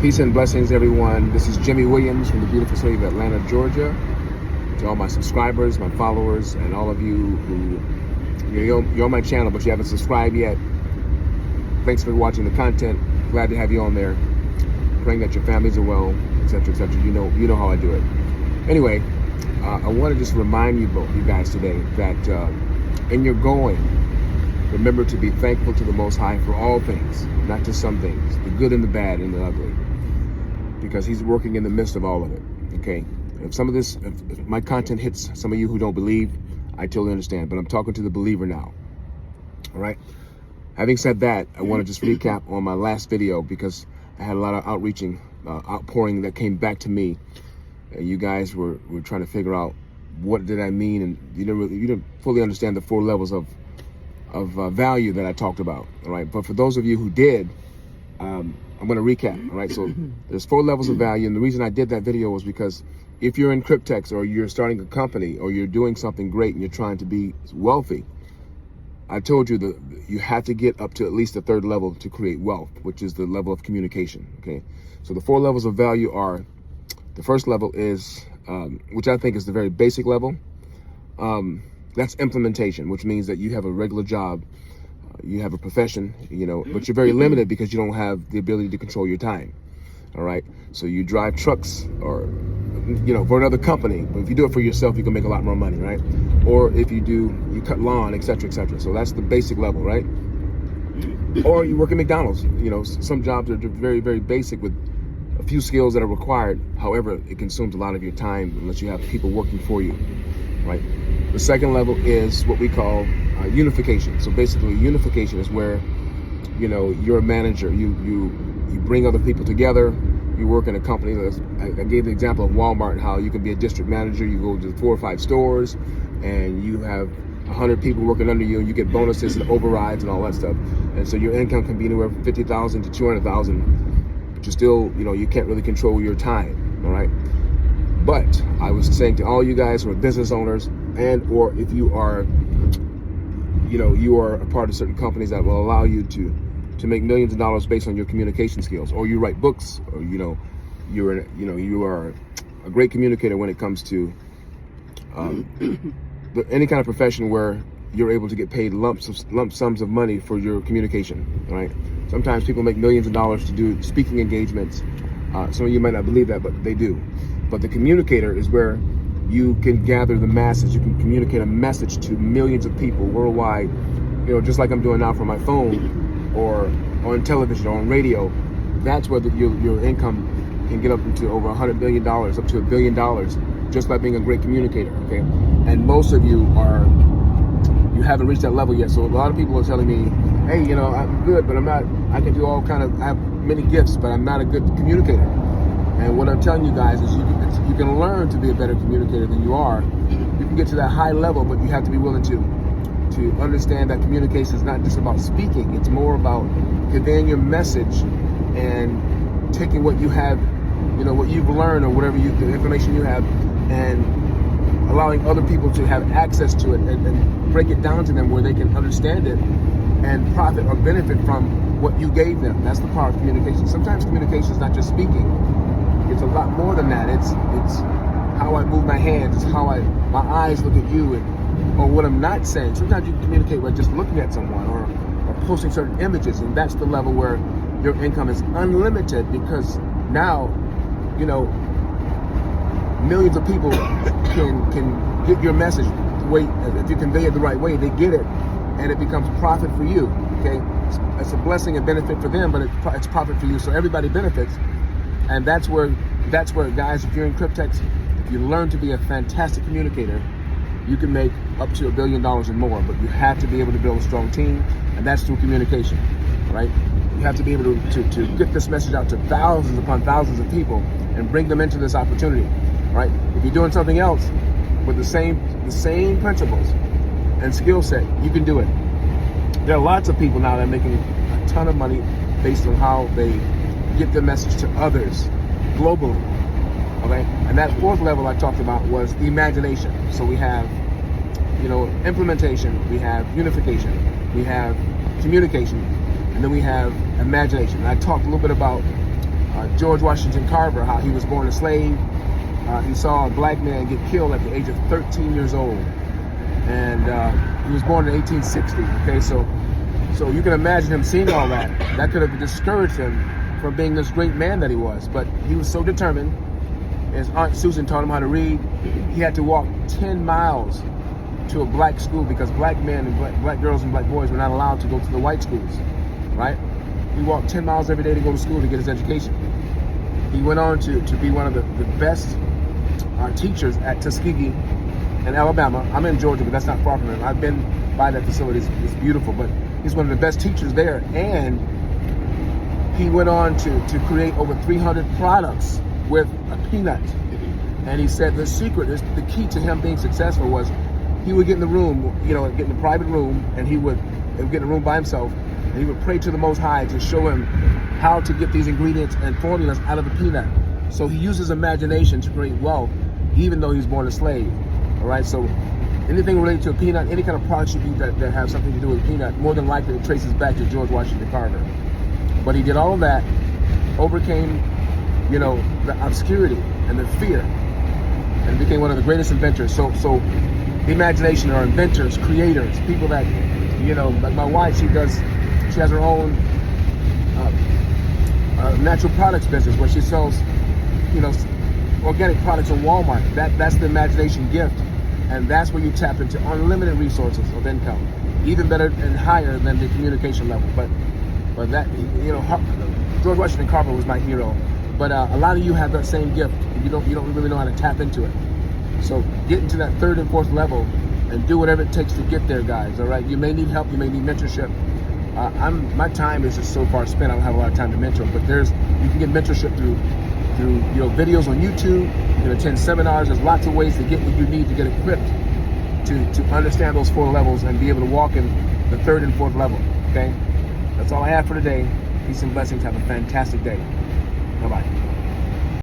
Peace and blessings, everyone. This is Jimmy Williams from the beautiful city of Atlanta, Georgia. To all my subscribers, my followers, and all of you who you're on my channel, but you haven't subscribed yet. Thanks for watching the content. Glad to have you on there. Praying that your families are well, etc., etc. You know how I do it. Anyway, I want to just remind you guys today that in your going, remember to be thankful to the Most High for all things, not just some things, the good and the bad and the ugly, because He's working in the midst of all of it. Okay. If some of this, if my content hits some of you who don't believe, I totally understand, but I'm talking to the believer now. All right. Having said that, I want to just recap on my last video because I had a lot of outpouring that came back to me. You guys were trying to figure out what did I mean, and you didn't fully understand the 4 levels of value that I talked about. All right. But for those of you who did, I'm going to recap. All right. So there's 4 levels of value. And the reason I did that video was because if you're in Cryptex or you're starting a company or you're doing something great and you're trying to be wealthy, I told you that you have to get up to at least the 3rd level to create wealth, which is the level of communication. Okay. So the 4 levels of value are, the first level is, which I think is the very basic level. That's implementation, which means that you have a regular job, you have a profession, but you're very limited because you don't have the ability to control your time. All right. So you drive trucks or, for another company, but if you do it for yourself, you can make a lot more money, right? Or if you cut lawn, etc., etc. So that's the basic level, right? Or you work at McDonald's. Some jobs are very, very basic with a few skills that are required. However, it consumes a lot of your time unless you have people working for you, right? The second level is what we call unification. So basically, unification is where, you're a manager. You bring other people together. You work in a company. I gave the example of Walmart, how you can be a district manager. You go to 4 or 5 stores, and you have 100 people working under you, and you get bonuses and overrides and all that stuff. And so your income can be anywhere from $50,000 to $200,000, but you still, you can't really control your time. All right. But I was saying to all you guys who are business owners, and or if you are, you are a part of certain companies that will allow you to make millions of dollars based on your communication skills, or you write books, or you are a great communicator when it comes to any kind of profession where you're able to get paid lump sums of money for your communication. Right? Sometimes people make millions of dollars to do speaking engagements. Some of you might not believe that, but they do. But the communicator is where you can gather the masses. You can communicate a message to millions of people worldwide. Just like I'm doing now from my phone, or on television or on radio. That's where your income can get up into over $100 million, up to $1 billion, just by being a great communicator. Okay, and most of you haven't reached that level yet. So a lot of people are telling me, hey, I'm good, but I'm not. I can do all I have many gifts, but I'm not a good communicator. And what I'm telling you guys is you can learn to be a better communicator than you are. You can get to that high level, but you have to be willing to understand that communication is not just about speaking. It's more about conveying your message and taking what you have, what you've learned or whatever the information you have, and allowing other people to have access to it and break it down to them where they can understand it and profit or benefit from what you gave them. That's the power of communication. Sometimes communication is not just speaking. It's a lot more than that. It's how I move my hands. It's how my eyes look at you, or what I'm not saying. Sometimes you can communicate by just looking at someone or posting certain images, and that's the level where your income is unlimited, because now, millions of people can get your message the way, if you convey it the right way, they get it, and it becomes profit for you. Okay, it's a blessing and benefit for them, but it's profit for you, so everybody benefits. And that's where guys, if you're in Cryptex, if you learn to be a fantastic communicator, you can make up to $1 billion and more, but you have to be able to build a strong team, and that's through communication, right? You have to be able to get this message out to thousands upon thousands of people and bring them into this opportunity, right? If you're doing something else with the same principles and skill set, you can do it. There are lots of people now that are making a ton of money based on how they get the message to others globally. Okay, and that 4th level I talked about was imagination. So we have, implementation, we have unification, we have communication, and then we have imagination. And I talked a little bit about George Washington Carver, how he was born a slave. He saw a black man get killed at the age of 13 years old. And he was born in 1860, okay? So you can imagine him seeing all that. That could have discouraged him from being this great man that he was. But he was so determined. His Aunt Susan taught him how to read. He had to walk 10 miles to a black school because black men and black girls and black boys were not allowed to go to the white schools, right? He walked 10 miles every day to go to school to get his education. He went on to be one of the best teachers at Tuskegee in Alabama. I'm in Georgia, but that's not far from him. I've been by that facility. It's beautiful, but he's one of the best teachers there. And he went on to create over 300 products with a peanut. And he said the secret, the key to him being successful was he would get in the room, get in a private room, and he would get in a room by himself, and he would pray to the Most High to show him how to get these ingredients and formulas out of the peanut. So he uses imagination to create wealth, even though he's born a slave. All right, so anything related to a peanut, any kind of products you eat that have something to do with a peanut, more than likely it traces back to George Washington Carver. But he did all of that, overcame, the obscurity and the fear, and became one of the greatest inventors. So imagination are inventors, creators, people that, like my wife, she has her own natural products business where she sells, organic products in Walmart. That's the imagination gift, and that's where you tap into unlimited resources of income, even better and higher than the communication level. But that, George Washington Carver was my hero. But a lot of you have that same gift. You don't really know how to tap into it. So get into that third and fourth level and do whatever it takes to get there, guys. All right. You may need help. You may need mentorship. My time is just so far spent. I don't have a lot of time to mentor. But you can get mentorship through videos on YouTube. You can attend seminars. There's lots of ways to get what you need to get equipped to understand those 4 levels and be able to walk in the third and fourth level. Okay. That's all I have for today. Peace and blessings. Have a fantastic day. Bye-bye.